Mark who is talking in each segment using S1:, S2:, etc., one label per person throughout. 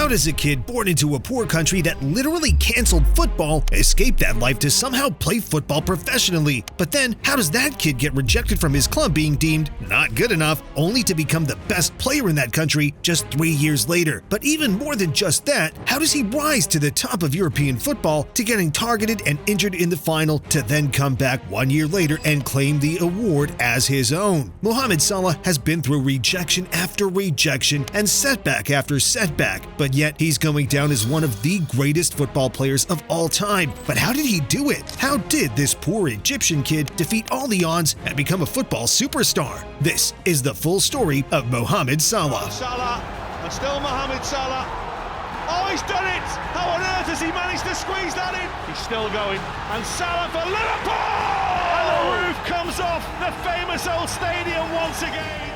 S1: does a kid born into a poor country that literally canceled football escape that life to somehow play football professionally? But then, how does that kid get rejected from his club being deemed not good enough, only to become the best player in that country just 3 years later? But even more than just that, how does he rise to the top of European football to getting targeted and injured in the final to then come back 1 year later and claim the award as his own? Mohamed Salah has been through rejection after rejection and setback after setback, but yet he's going down as one of the greatest football players of all time. But how did he do it? How did this poor Egyptian kid defeat all the odds and become a football superstar? This is the full story of Mohamed Salah.
S2: Salah, and still Mohamed Salah. Oh, he's done it! How on earth has he managed to squeeze that in? He's still going, and Salah for Liverpool! And the roof comes off the famous old stadium once again.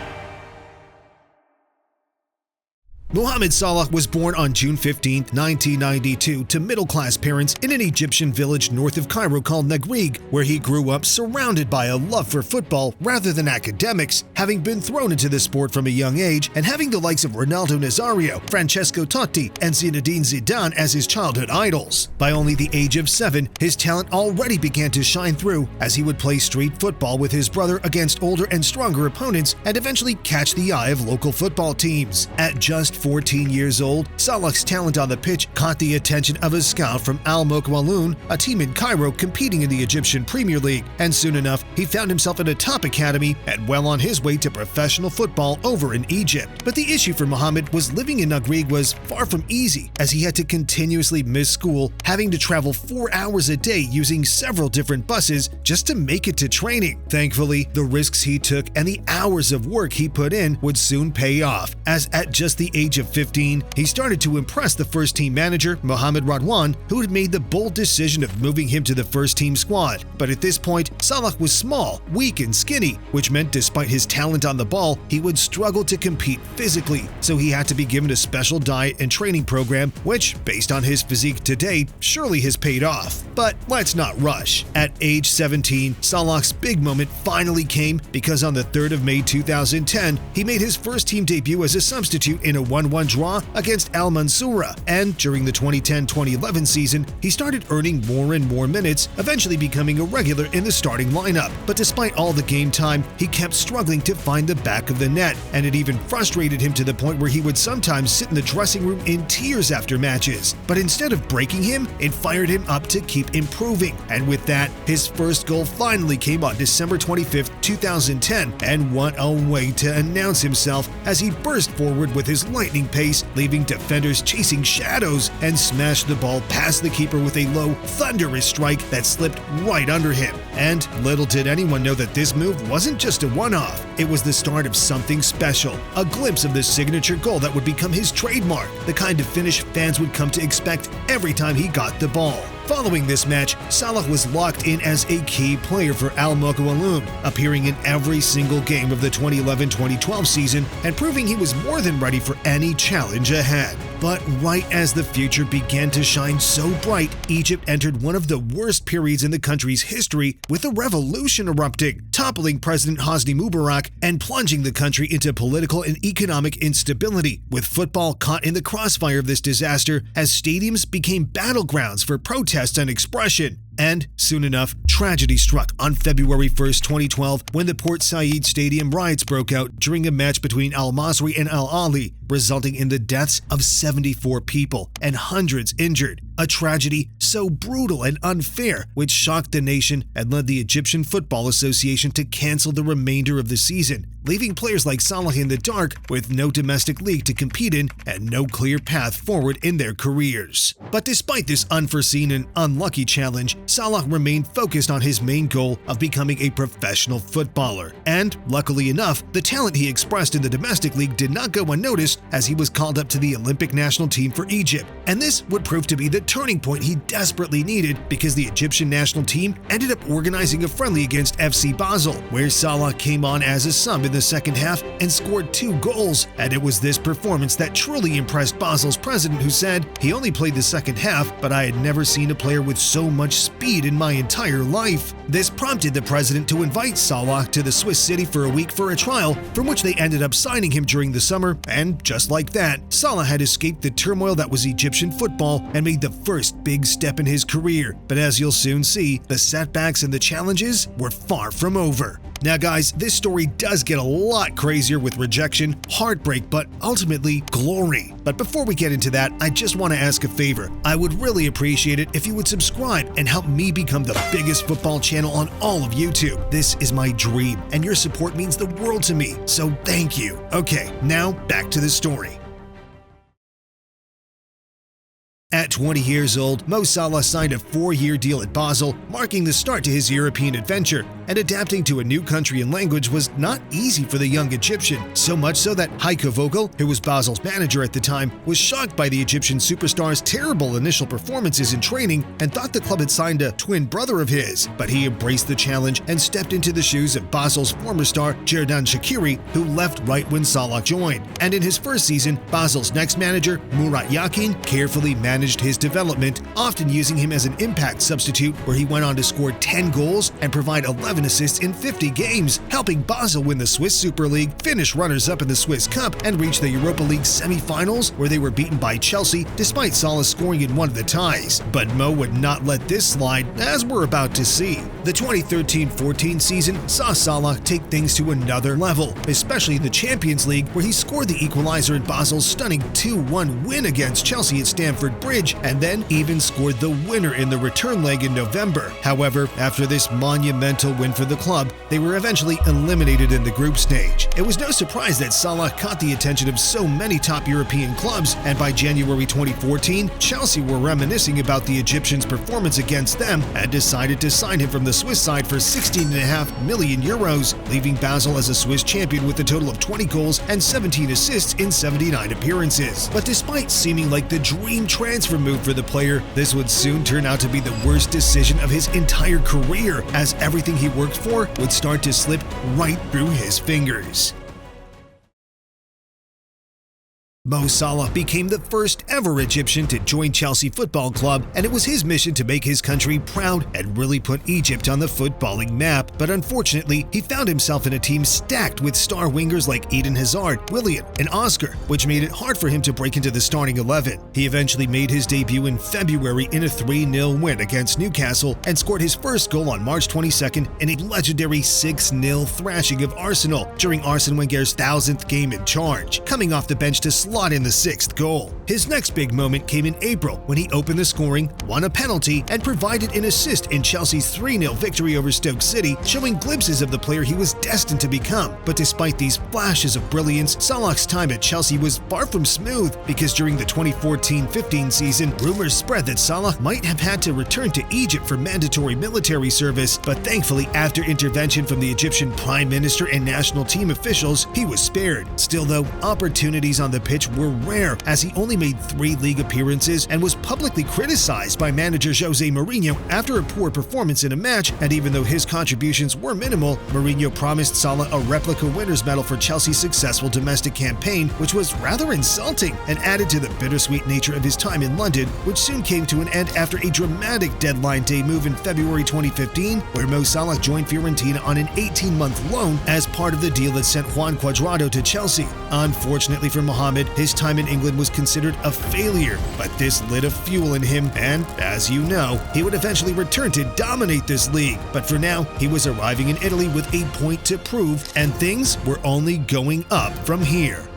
S1: Mohamed Salah was born on June 15, 1992 to middle-class parents in an Egyptian village north of Cairo called Negreg, where he grew up surrounded by a love for football rather than academics, having been thrown into the sport from a young age and having the likes of Ronaldo Nazario, Francesco Totti, and Zinedine Zidane as his childhood idols. By only the age of 7, his talent already began to shine through as he would play street football with his brother against older and stronger opponents and eventually catch the eye of local football teams. At just 14 years old, Salah's talent on the pitch caught the attention of a scout from Al Mokwaloun, a team in Cairo competing in the Egyptian Premier League, and soon enough he found himself in a top academy and well on his way to professional football over in Egypt. But the issue for Mohamed was living in Negreg was far from easy, as he had to continuously miss school, having to travel 4 hours a day using several different buses just to make it to training. Thankfully, the risks he took and the hours of work he put in would soon pay off, as at just the age of 15, he started to impress the first-team manager, Mohamed Radwan, who had made the bold decision of moving him to the first-team squad. But at this point, Salah was small, weak, and skinny, which meant despite his talent on the ball, he would struggle to compete physically, so he had to be given a special diet and training program, which, based on his physique to date, surely has paid off. But let's not rush. At age 17, Salah's big moment finally came because on the 3rd of May 2010, he made his first-team debut as a substitute in a 1-1 draw against Al Mansoura, and during the 2010-2011 season, he started earning more and more minutes, eventually becoming a regular in the starting lineup. But despite all the game time, he kept struggling to find the back of the net, and it even frustrated him to the point where he would sometimes sit in the dressing room in tears after matches. But instead of breaking him, it fired him up to keep improving, and with that, his first goal finally came on December 25, 2010, and what a way to announce himself as he burst forward with his lightning pace, leaving defenders chasing shadows, and smashed the ball past the keeper with a low, thunderous strike that slipped right under him. And little did anyone know that this move wasn't just a one-off. It was the start of something special, a glimpse of the signature goal that would become his trademark, the kind of finish fans would come to expect every time he got the ball. Following this match, Salah was locked in as a key player for Al Mokwaloun, appearing in every single game of the 2011-2012 season and proving he was more than ready for any challenge ahead. But right as the future began to shine so bright, Egypt entered one of the worst periods in the country's history, with a revolution erupting, toppling President Hosni Mubarak and plunging the country into political and economic instability, with football caught in the crossfire of this disaster as stadiums became battlegrounds for protest and expression. And soon enough, tragedy struck on February 1st, 2012, when the Port Said Stadium riots broke out during a match between Al Masry and Al Ahly, resulting in the deaths of 74 people and hundreds injured. A tragedy so brutal and unfair, which shocked the nation and led the Egyptian Football Association to cancel the remainder of the season, leaving players like Salah in the dark with no domestic league to compete in and no clear path forward in their careers. But despite this unforeseen and unlucky challenge, Salah remained focused on his main goal of becoming a professional footballer. And luckily enough, the talent he expressed in the domestic league did not go unnoticed as he was called up to the Olympic national team for Egypt. And this would prove to be the turning point he desperately needed, because the Egyptian national team ended up organizing a friendly against FC Basel, where Salah came on as a sub in the second half and scored 2 goals. And it was this performance that truly impressed Basel's president, who said, "He only played the second half, but I had never seen a player with so much speed in my entire life." This prompted the president to invite Salah to the Swiss city for a week for a trial, from which they ended up signing him during the summer, and Just like that, Salah had escaped the turmoil that was Egyptian football and made the first big step in his career. But as you'll soon see, the setbacks and the challenges were far from over. Now guys, this story does get a lot crazier with rejection, heartbreak, but ultimately glory. But before we get into that, I just want to ask a favor. I would really appreciate it if you would subscribe and help me become the biggest football channel on all of YouTube. This is my dream, and your support means the world to me, so thank you. Okay, now back to the story. At 20 years old, Mo Salah signed a 4-year deal at Basel, marking the start to his European adventure, and adapting to a new country and language was not easy for the young Egyptian, so much so that Heiko Vogel, who was Basel's manager at the time, was shocked by the Egyptian superstar's terrible initial performances in training and thought the club had signed a twin brother of his. But he embraced the challenge and stepped into the shoes of Basel's former star Xherdan Shaqiri, who left right when Salah joined. And in his first season, Basel's next manager, Murat Yakin, carefully managed his development, often using him as an impact substitute, where he went on to score 10 goals and provide 11 assists in 50 games, helping Basel win the Swiss Super League, finish runners-up in the Swiss Cup, and reach the Europa League semi-finals, where they were beaten by Chelsea despite Salah scoring in one of the ties. But Mo would not let this slide, as we're about to see. The 2013-14 season saw Salah take things to another level, especially in the Champions League, where he scored the equalizer in Basel's stunning 2-1 win against Chelsea at Stamford Bridge, and then even scored the winner in the return leg in November. However, after this monumental win for the club, they were eventually eliminated in the group stage. It was no surprise that Salah caught the attention of so many top European clubs, and by January 2014, Chelsea were reminiscing about the Egyptian's performance against them and decided to sign him from the Swiss side for 16.5 million euros, leaving Basel as a Swiss champion with a total of 20 goals and 17 assists in 79 appearances. But despite seeming like the dream transfer move for the player, this would soon turn out to be the worst decision of his entire career, as everything he worked for would start to slip right through his fingers. Mo Salah became the first ever Egyptian to join Chelsea Football Club, and it was his mission to make his country proud and really put Egypt on the footballing map. But unfortunately, he found himself in a team stacked with star wingers like Eden Hazard, Willian, and Oscar, which made it hard for him to break into the starting 11. He eventually made his debut in February in a 3-0 win against Newcastle and scored his first goal on March 22nd in a legendary 6-0 thrashing of Arsenal during Arsene Wenger's 1000th game in charge, coming off the bench to slot in the 6th goal. His next big moment came in April when he opened the scoring, won a penalty, and provided an assist in Chelsea's 3-0 victory over Stoke City, showing glimpses of the player he was destined to become. But despite these flashes of brilliance, Salah's time at Chelsea was far from smooth, because during the 2014-15 season, rumors spread that Salah might have had to return to Egypt for mandatory military service, but thankfully, after intervention from the Egyptian Prime Minister and national team officials, he was spared. Still though, opportunities on the pitch were rare, as he only made 3 league appearances and was publicly criticized by manager Jose Mourinho after a poor performance in a match. And even though his contributions were minimal, Mourinho promised Salah a replica winner's medal for Chelsea's successful domestic campaign, which was rather insulting and added to the bittersweet nature of his time in London, which soon came to an end after a dramatic deadline day move in February 2015, where Mo Salah joined Fiorentina on an 18-month loan as part of the deal that sent Juan Cuadrado to Chelsea. Unfortunately for Mohamed, his time in England was considered a failure, but this lit a fuel in him, and as you know, he would eventually return to dominate this league. But for now, he was arriving in Italy with a point to prove, and things were only going up from here.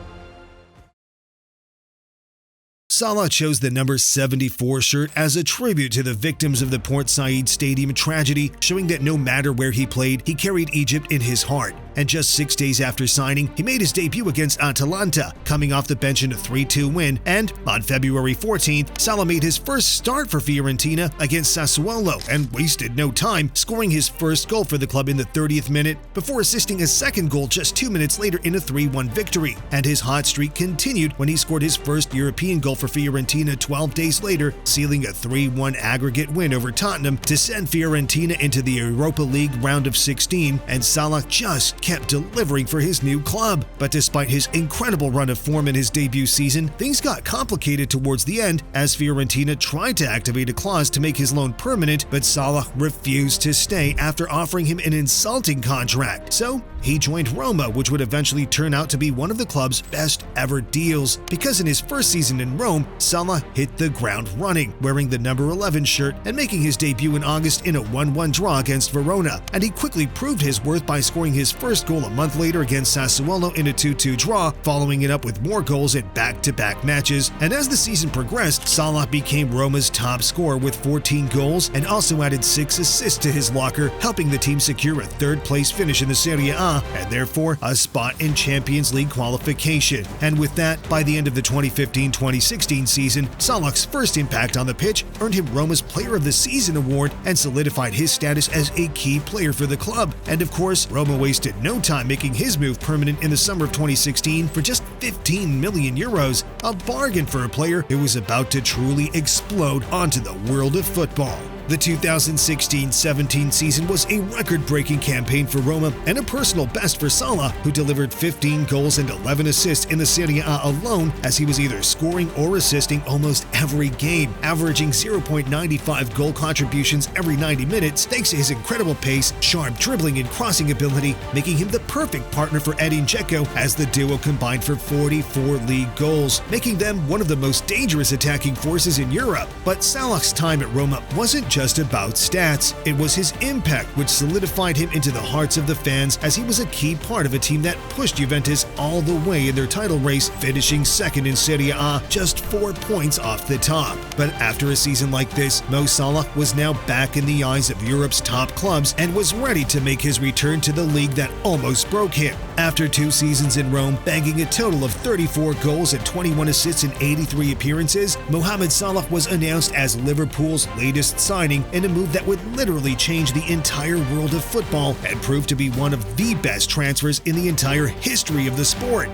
S1: Salah chose the number 74 shirt as a tribute to the victims of the Port Said Stadium tragedy, showing that no matter where he played, he carried Egypt in his heart. And just 6 days after signing, he made his debut against Atalanta, coming off the bench in a 3-2 win, and on February 14th, Salah made his first start for Fiorentina against Sassuolo and wasted no time, scoring his first goal for the club in the 30th minute before assisting a second goal just 2 minutes later in a 3-1 victory. And his hot streak continued when he scored his first European goal for for Fiorentina 12 days later, sealing a 3-1 aggregate win over Tottenham to send Fiorentina into the Europa League round of 16, and Salah just kept delivering for his new club. But despite his incredible run of form in his debut season, things got complicated towards the end as Fiorentina tried to activate a clause to make his loan permanent, but Salah refused to stay after offering him an insulting contract. So he joined Roma, which would eventually turn out to be one of the club's best ever deals, because in his first season in Rome, Salah hit the ground running, wearing the number 11 shirt and making his debut in August in a 1-1 draw against Verona, and he quickly proved his worth by scoring his first goal a month later against Sassuolo in a 2-2 draw, following it up with more goals in back-to-back matches. And as the season progressed, Salah became Roma's top scorer with 14 goals and also added 6 assists to his locker, helping the team secure a third-place finish in the Serie A and therefore a spot in Champions League qualification. And with that, by the end of the 2015-2016 season, Salah's first impact on the pitch earned him Roma's Player of the Season award and solidified his status as a key player for the club. And of course, Roma wasted no time making his move permanent in the summer of 2016 for just 15 million euros, a bargain for a player who was about to truly explode onto the world of football. The 2016-17 season was a record-breaking campaign for Roma and a personal best for Salah, who delivered 15 goals and 11 assists in the Serie A alone, as he was either scoring or assisting almost every game, averaging 0.95 goal contributions every 90 minutes thanks to his incredible pace, sharp dribbling and crossing ability, making him the perfect partner for Edin Dzeko, as the duo combined for 44 league goals, making them one of the most dangerous attacking forces in Europe. But Salah's time at Roma wasn't just about stats. It was his impact which solidified him into the hearts of the fans, as he was a key part of a team that pushed Juventus all the way in their title race, finishing second in Serie A, just 4 points off the top. But after a season like this, Mo Salah was now back in the eyes of Europe's top clubs and was ready to make his return to the league that almost broke him. After 2 seasons in Rome, bagging a total of 34 goals and 21 assists in 83 appearances, Mohamed Salah was announced as Liverpool's latest signing, in a move that would literally change the entire world of football and prove to be one of the best transfers in the entire history of the sport.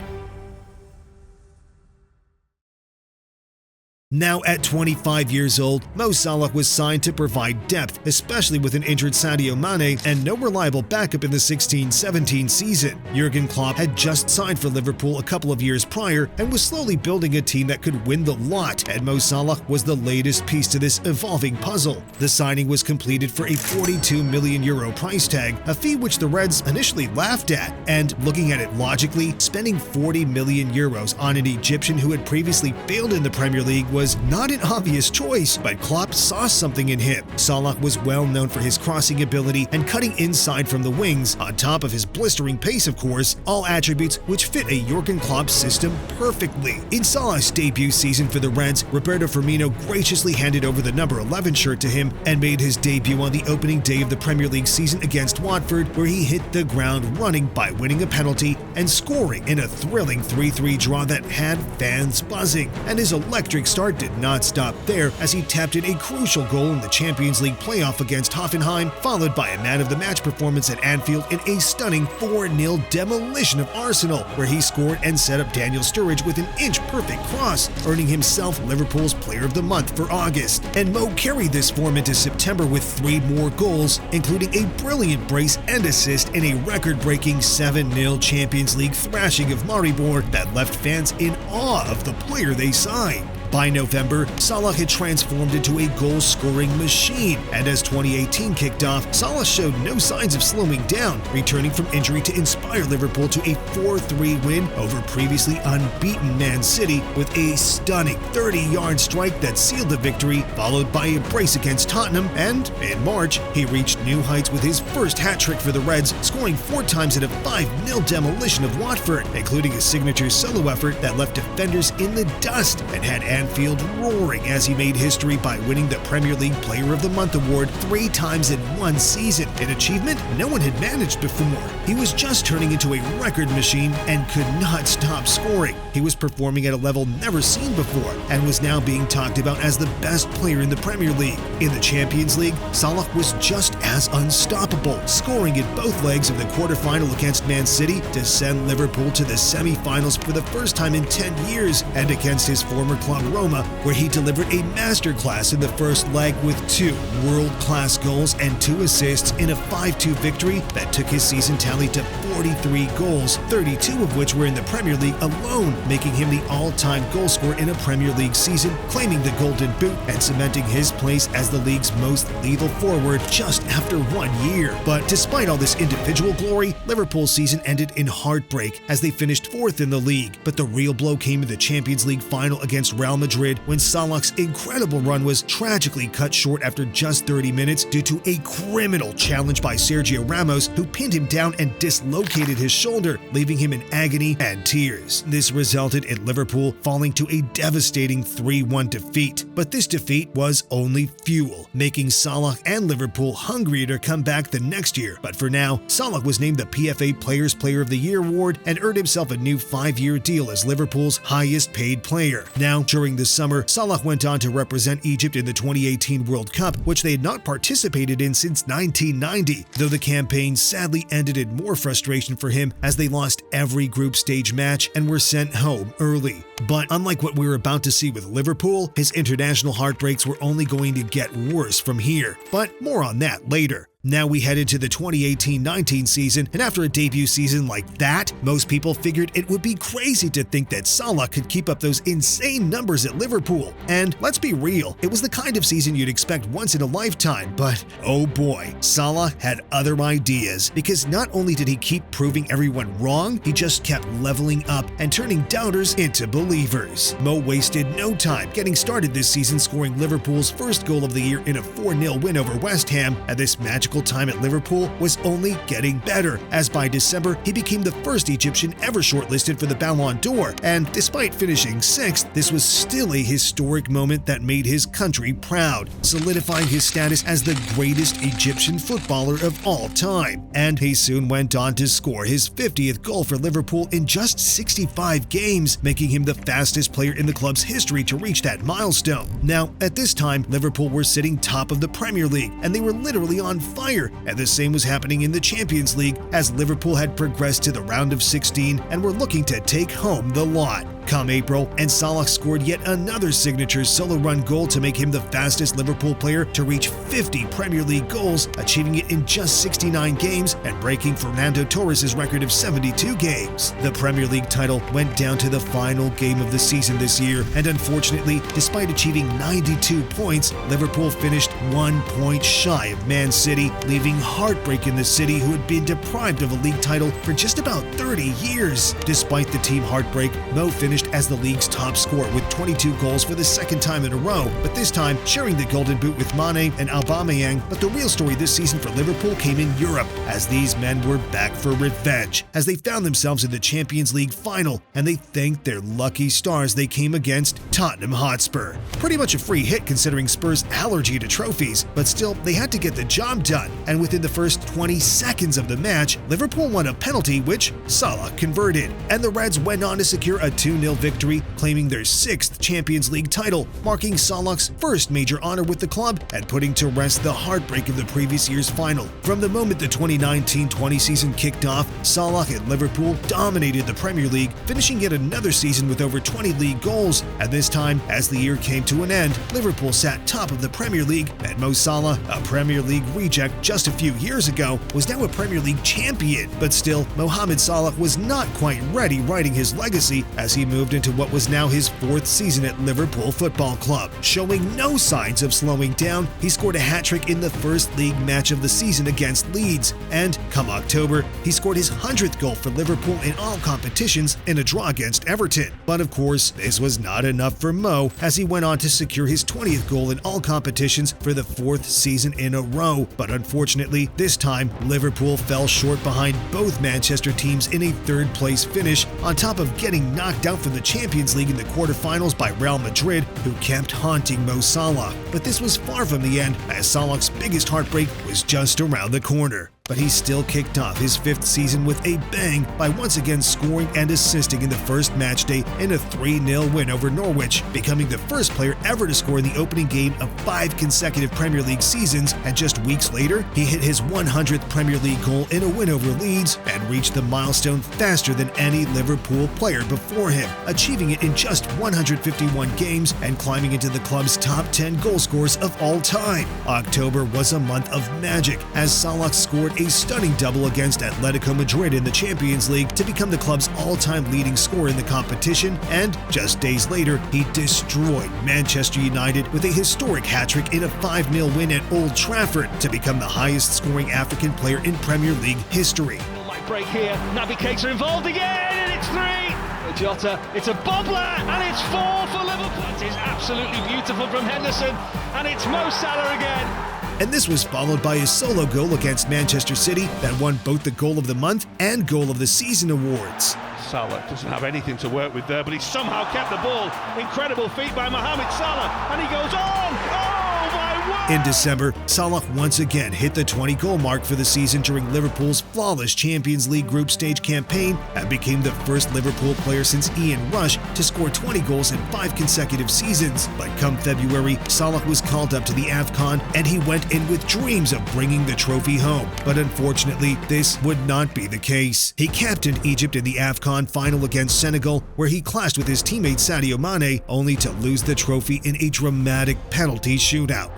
S1: Now at 25 years old, Mo Salah was signed to provide depth, especially with an injured Sadio Mane and no reliable backup in the 16-17 season. Jurgen Klopp had just signed for Liverpool a couple of years prior and was slowly building a team that could win the lot, and Mo Salah was the latest piece to this evolving puzzle. The signing was completed for a €42 million price tag, a fee which the Reds initially laughed at, and looking at it logically, spending €40 million on an Egyptian who had previously failed in the Premier League was not an obvious choice, but Klopp saw something in him. Salah was well known for his crossing ability and cutting inside from the wings, on top of his blistering pace of course, all attributes which fit a Jurgen Klopp system perfectly. In Salah's debut season for the Reds, Roberto Firmino graciously handed over the number 11 shirt to him and made his debut on the opening day of the Premier League season against Watford, where he hit the ground running by winning a penalty and scoring in a thrilling 3-3 draw that had fans buzzing. And his electric start did not stop there, as he tapped in a crucial goal in the Champions League playoff against Hoffenheim, followed by a man-of-the-match performance at Anfield in a stunning 4-0 demolition of Arsenal, where he scored and set up Daniel Sturridge with an inch-perfect cross, earning himself Liverpool's Player of the Month for August. And Mo carried this form into September with 3 more goals, including a brilliant brace and assist in a record-breaking 7-0 Champions League thrashing of Maribor that left fans in awe of the player they signed. By November, Salah had transformed into a goal-scoring machine, and as 2018 kicked off, Salah showed no signs of slowing down, returning from injury to inspire Liverpool to a 4-3 win over previously unbeaten Man City, with a stunning 30-yard strike that sealed the victory, followed by a brace against Tottenham, and in March, he reached new heights with his first hat-trick for the Reds, scoring 4 times in a 5-0 demolition of Watford, including a signature solo effort that left defenders in the dust and had Anfield roaring, as he made history by winning the Premier League Player of the Month award 3 times in one season, an achievement no one had managed before. He was just turning into a record machine and could not stop scoring. He was performing at a level never seen before and was now being talked about as the best player in the Premier League. In the Champions League, Salah was just as unstoppable, scoring in both legs of the quarterfinal against Man City to send Liverpool to the semi-finals for the first time in 10 years, and against his former club Roma, where he delivered a masterclass in the first leg with 2 world-class goals and 2 assists in a 5-2 victory that took his season tally to 43 goals, 32 of which were in the Premier League alone, making him the all-time goal scorer in a Premier League season, claiming the Golden Boot and cementing his place as the league's most lethal forward just after 1 year. But despite all this individual glory, Liverpool's season ended in heartbreak as they finished 4th in the league. But the real blow came in the Champions League final against Real Madrid when Salah's incredible run was tragically cut short after just 30 minutes due to a criminal challenge by Sergio Ramos, who pinned him down and dislocated his shoulder, leaving him in agony and tears. This resulted in Liverpool falling to a devastating 3-1 defeat. But this defeat was only fuel, making Salah and Liverpool hungrier to come back the next year. But for now, Salah was named the PFA Players Player of the Year award and earned himself a new 5-year deal as Liverpool's highest paid player. Now, during the summer, Salah went on to represent Egypt in the 2018 World Cup, which they had not participated in since 1990, though the campaign sadly ended in more frustration for him as they lost every group stage match and were sent home early. But unlike what we were about to see with Liverpool, his international heartbreaks were only going to get worse from here. But more on that later. Now we head into the 2018-19 season, and after a debut season like that, most people figured it would be crazy to think that Salah could keep up those insane numbers at Liverpool. And let's be real, it was the kind of season you'd expect once in a lifetime, but oh boy, Salah had other ideas, because not only did he keep proving everyone wrong, he just kept leveling up and turning doubters into believers. Mo wasted no time getting started this season, scoring Liverpool's first goal of the year in a 4-0 win over West Ham, and this magical time at Liverpool was only getting better, as by December he became the first Egyptian ever shortlisted for the Ballon d'Or, and despite finishing 6th, this was still a historic moment that made his country proud, solidifying his status as the greatest Egyptian footballer of all time. And he soon went on to score his 50th goal for Liverpool in just 65 games, making him the fastest player in the club's history to reach that milestone. Now, at this time, Liverpool were sitting top of the Premier League, and they were literally on fire, and the same was happening in the Champions League as Liverpool had progressed to the round of 16 and were looking to take home the lot. Come April, and Salah scored yet another signature solo run goal to make him the fastest Liverpool player to reach 50 Premier League goals, achieving it in just 69 games and breaking Fernando Torres' record of 72 games. The Premier League title went down to the final game of the season this year, and unfortunately, despite achieving 92 points, Liverpool finished 1 point shy of Man City, leaving heartbreak in the city, who had been deprived of a league title for just about 30 years. Despite the team heartbreak, Mo finished as the league's top scorer with 22 goals for the second time in a row, but this time sharing the Golden Boot with Mane and Aubameyang. But the real story this season for Liverpool came in Europe, as these men were back for revenge, as they found themselves in the Champions League final, and they thanked their lucky stars they came against Tottenham Hotspur. Pretty much a free hit considering Spurs' allergy to trophies, but still they had to get the job done, and within the first 20 seconds of the match, Liverpool won a penalty which Salah converted, and the Reds went on to secure a 2-0 victory, claiming their 6th Champions League title, marking Salah's first major honor with the club and putting to rest the heartbreak of the previous year's final. From the moment the 2019-20 season kicked off, Salah and Liverpool dominated the Premier League, finishing yet another season with over 20 league goals, and this time, as the year came to an end, Liverpool sat top of the Premier League, and Mo Salah, a Premier League reject just a few years ago, was now a Premier League champion. But still, Mohamed Salah was not quite ready writing his legacy as he moved into what was now his 4th season at Liverpool Football Club. Showing no signs of slowing down, he scored a hat-trick in the first league match of the season against Leeds, and come October, he scored his 100th goal for Liverpool in all competitions in a draw against Everton. But of course, this was not enough for Mo, as he went on to secure his 20th goal in all competitions for the 4th season in a row. But unfortunately, this time, Liverpool fell short behind both Manchester teams in a 3rd place finish, on top of getting knocked out from the Champions League in the quarterfinals by Real Madrid, who kept haunting Mo Salah. But this was far from the end, as Salah's biggest heartbreak was just around the corner. but he still kicked off his 5th season with a bang by once again scoring and assisting in the first match day in a 3-0 win over Norwich, becoming the first player ever to score in the opening game of 5 consecutive Premier League seasons, and just weeks later, he hit his 100th Premier League goal in a win over Leeds and reached the milestone faster than any Liverpool player before him, achieving it in just 151 games and climbing into the club's top 10 goal scorers of all time. October was a month of magic, as Salah scored a stunning double against Atletico Madrid in the Champions League to become the club's all-time leading scorer in the competition, and just days later, he destroyed Manchester United with a historic hat-trick in a 5-0 win at Old Trafford to become the highest-scoring African player in Premier League history.
S2: Light break here, Naby Keita involved again, and it's 3! Jota, it's a bobbler, and it's 4 for Liverpool. It is absolutely beautiful from Henderson, and it's Mo Salah again.
S1: And this was followed by a solo goal against Manchester City that won both the Goal of the Month and Goal of the Season awards.
S2: Salah doesn't have anything to work with there, but he somehow kept the ball. Incredible feat by Mohamed Salah, and he goes on! Oh my word!
S1: In December, Salah once again hit the 20-goal mark for the season during Liverpool's flawless Champions League group stage campaign and became the first Liverpool player since Ian Rush to score 20 goals in 5 consecutive seasons. But come February, Salah was called up to the AFCON and he went in with dreams of bringing the trophy home. But unfortunately, this would not be the case. He captained Egypt in the AFCON final against Senegal, where he clashed with his teammate Sadio Mane, only to lose the trophy in a dramatic penalty shootout.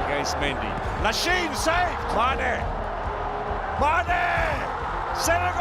S3: Against Mendy. Lachine saved! Mane! Senegal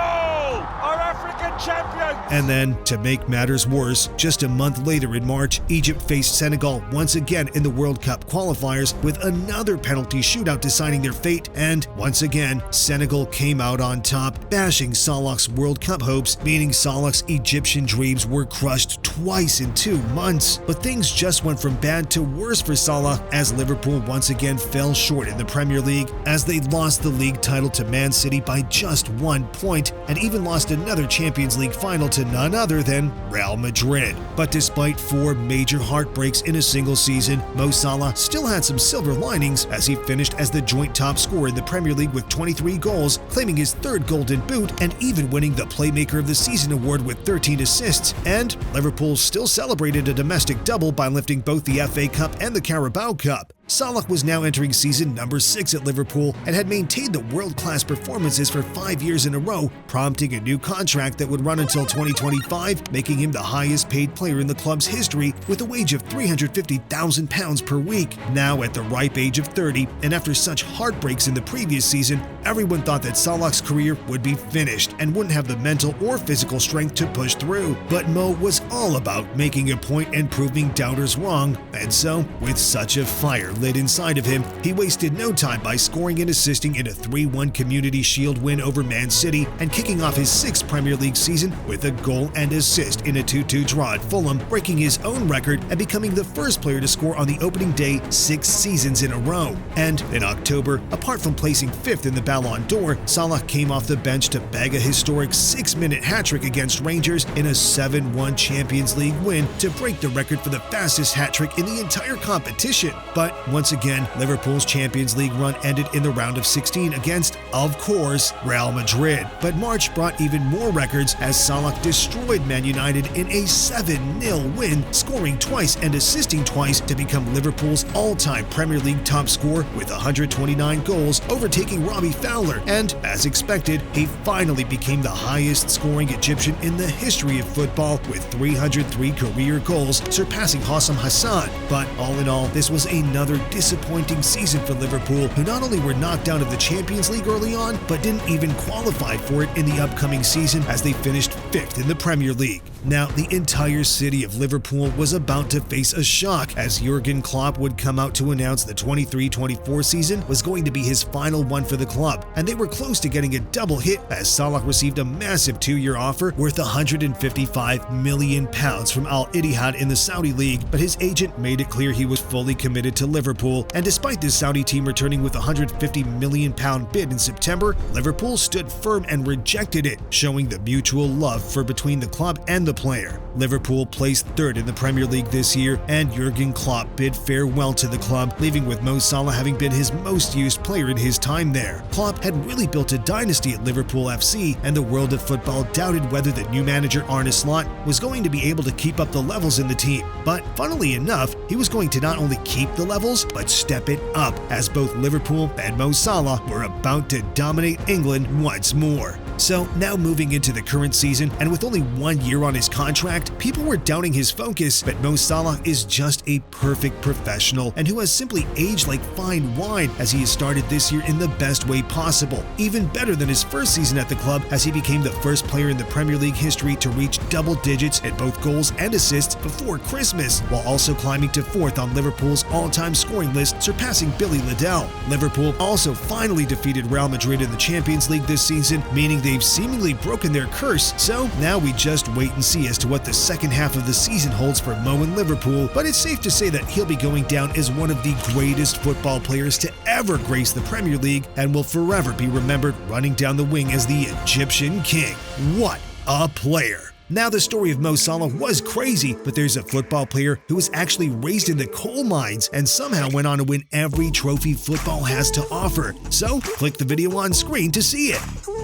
S3: are African champions!
S1: And then, to make matters worse, just a month later in March, Egypt faced Senegal once again in the World Cup qualifiers with another penalty shootout deciding their fate, and once again, Senegal came out on top, bashing Salah's World Cup hopes, meaning Salah's Egyptian dreams were crushed twice in 2 months. But things just went from bad to worse for Salah as Liverpool once again fell short in the Premier League, as they lost the league title to Man City by just 1 point and even lost another Champions League final to none other than Real Madrid. But despite 4 major heartbreaks in a single season, Mo Salah still had some silver linings as he finished as the joint top scorer in the Premier League with 23 goals, claiming his 3rd Golden Boot and even winning the Playmaker of the Season award with 13 assists. And Liverpool still celebrated a domestic double by lifting both the FA Cup and the Carabao Cup. Salah was now entering season number 6 at Liverpool and had maintained the world-class performances for 5 years in a row, prompting a new contract that would run until 2025, making him the highest-paid player in the club's history with a wage of £350,000 per week. Now at the ripe age of 30, and after such heartbreaks in the previous season, everyone thought that Salah's career would be finished and wouldn't have the mental or physical strength to push through. But Mo was all about making a point and proving doubters wrong, and so, with such a fire lit inside of him, he wasted no time by scoring and assisting in a 3-1 Community Shield win over Man City and kicking off his 6th Premier League season with a goal and assist in a 2-2 draw at Fulham, breaking his own record and becoming the first player to score on the opening day 6 seasons in a row. And in October, apart from placing 5th in the Ballon d'Or, Salah came off the bench to bag a historic 6-minute hat-trick against Rangers in a 7-1 Champions League win to break the record for the fastest hat-trick in the entire competition. But once again, Liverpool's Champions League run ended in the round of 16 against, of course, Real Madrid. But March brought even more records as Salah destroyed Man United in a 7-0 win, scoring twice and assisting twice to become Liverpool's all-time Premier League top scorer with 129 goals, overtaking Robbie Fowler. And, as expected, he finally became the highest-scoring Egyptian in the history of football with 303 career goals, surpassing Hossam Hassan. But all in all, this was another disappointing season for Liverpool, who not only were knocked out of the Champions League early on, but didn't even qualify for it in the upcoming season as they finished 5th in the Premier League. Now, the entire city of Liverpool was about to face a shock as Jurgen Klopp would come out to announce the 23-24 season was going to be his final one for the club, and they were close to getting a double hit as Salah received a massive 2-year offer worth £155 million from Al Ittihad in the Saudi League, but his agent made it clear he was fully committed to Liverpool, and despite the Saudi team returning with a £150 million bid in September, Liverpool stood firm and rejected it, showing the mutual love for between the club and the the player. Liverpool placed third in the Premier League this year, and Jurgen Klopp bid farewell to the club, leaving with Mo Salah having been his most used player in his time there. Klopp had really built a dynasty at Liverpool FC, and the world of football doubted whether the new manager Arne Slot was going to be able to keep up the levels in the team. But funnily enough, he was going to not only keep the levels, but step it up, as both Liverpool and Mo Salah were about to dominate England once more. So now moving into the current season, and with only 1 year on his contract, people were doubting his focus, but Mo Salah is just a perfect professional and who has simply aged like fine wine as he has started this year in the best way possible. Even better than his first season at the club, as he became the first player in the Premier League history to reach double digits at both goals and assists before Christmas, while also climbing to 4th on Liverpool's all-time scoring list, surpassing Billy Liddell. Liverpool also finally defeated Real Madrid in the Champions League this season, meaning they've seemingly broken their curse, so now we just wait and see as to what the second half of the season holds for Mo and Liverpool, but it's safe to say that he'll be going down as one of the greatest football players to ever grace the Premier League and will forever be remembered running down the wing as the Egyptian king. What a player! Now, the story of Mo Salah was crazy, but there's a football player who was actually raised in the coal mines and somehow went on to win every trophy football has to offer. So, click the video on screen to see it.